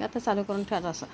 आता चालू करून ठेवायचं असं.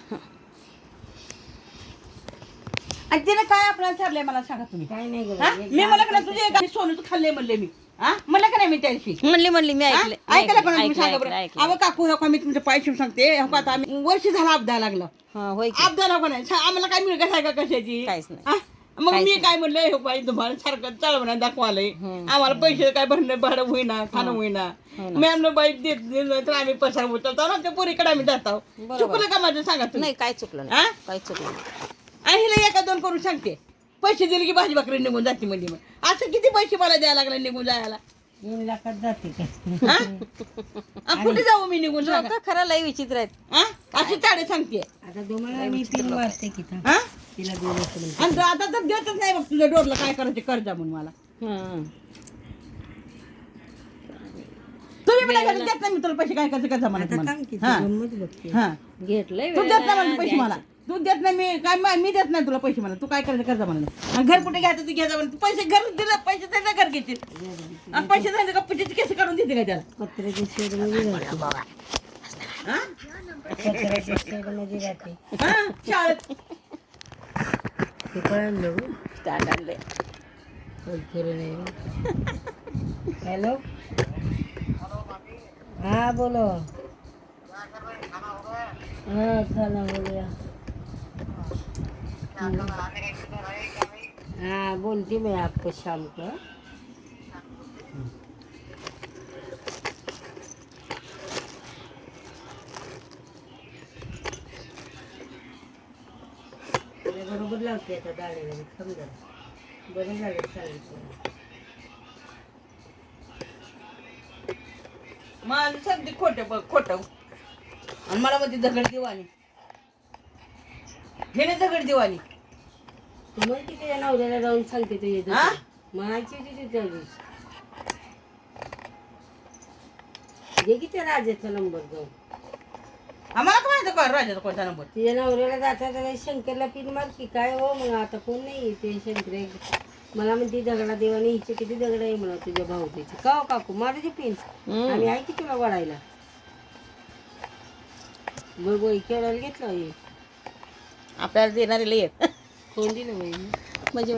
आणि तिने काय आपल्याला ठरलंय मला सांगा तुम्ही. काय नाही हा? गं मी मला का तुझे एका सोनं तू खाल्ले म्हणले मी. हा म्हणलं का नाही मी त्या दिवशी. म्हणली मी हा? ऐकलं ऐकायला कोणा तुम्ही ऐकलं सांगा बरं. ऐकलं अहो काकू हो का मी तुमच्या पायशी सांगते हो का आता आम्ही वर्ष झाला अपदा लागलं. हा होय की अपदा नको नाही आम्हाला काय मिळत आहे का कशाची. काहीच नाही. हा? मग मी काय म्हणलं हे बाई तुम्हाला सारखं चालवण्या दाखवालंय आम्हाला पैसे काय भरणं भाडं होईना खाणं होईना. मॅम बाई देत तर आम्ही पसार होतो ना त्या पोरीकडे आम्ही जातो. चुकलं का माझं सांगा तुम्ही. नाही काय चुकलं हा? नाही काय चुकलं नाही. आणि हिला एका दोन करून सांगते पैसे दिले की भाजी भाकरी निघून जाते म्हणजे मग असं किती पैसे मला द्यायला लागले निघून जायला. 2 लाखात जाते का? हा? आणि कुठे जाऊ मी निघून सांगा. लोकं खरं लय विचित्र आहेत. हा? अशी चाडे सांगते. आता तुम्हाला मी पिन मारते की थांब. हा? तिला 2 लाख आणि आता तर देतच नाही बघ तुझ्या डोरला काय करायचे कर्जा म्हणून मला. हं. तुम्ही पण काय देत नाही मी तुला पैसे काय करायचे कर्जा म्हणत आता मला. थांब की हा. गंमत बघते. हा. घेतलंय तू वेळ देत नाही ना, मला पैसे द्यायचं. मला. तू देत नाही मी देत नाही तुला पैसे मला. तू काय करायचं कर्जा म्हणलं. आणि घर कुठे घ्यायचं तू घ्यायचं म्हणून पैसे घर दिलं पैसे त्याचं घर घेतील. आणि पैसे सांगितलं का पैसे केस काढून देते का त्याला. पत्र्याच्या शेडमध्ये राहते. हा? पत्र्याच्या शेडमध्ये राहते. हा? शाळेत ते कळलं गं. स्टँड आणलंय. काही खरं नाही. हॅलो हाँ बोलो. हाँ खाना हो गया. हाँ बोलती मैं आपको शाम को. बरोबर लावते आता दाढीला समजा. बरं झालं सांगितलं. माझं सगळी खोटं आणि मला मध्ये दगड दिवाणी घेणे दगड दिवाणी. तू म्हणते तुझ्या नवऱ्याला जाऊन सांगते तू येतो हा? म्हणायची होती तू त्या दिवशी. घे की त्या राजाचा नंबर जाऊन. आम्हाला काय माहिती का राजाचा कोणता नंबर. तुझ्या नवऱ्याला जाता त्याला शंकरला पिन मार की काय हो मग आता कोण नाही ते शंकर मला म्हणते दगडा देवाने हिचे किती दगड आहे म्हणा तुझ्या भाऊकीचे का हो काकू मारायची पिन आम्ही आहे की तुला वडायला. बघ केवढ्याला घेतलं हे आपल्याला देणारे लय आहेत. कोण दिलं बाई म्हणजे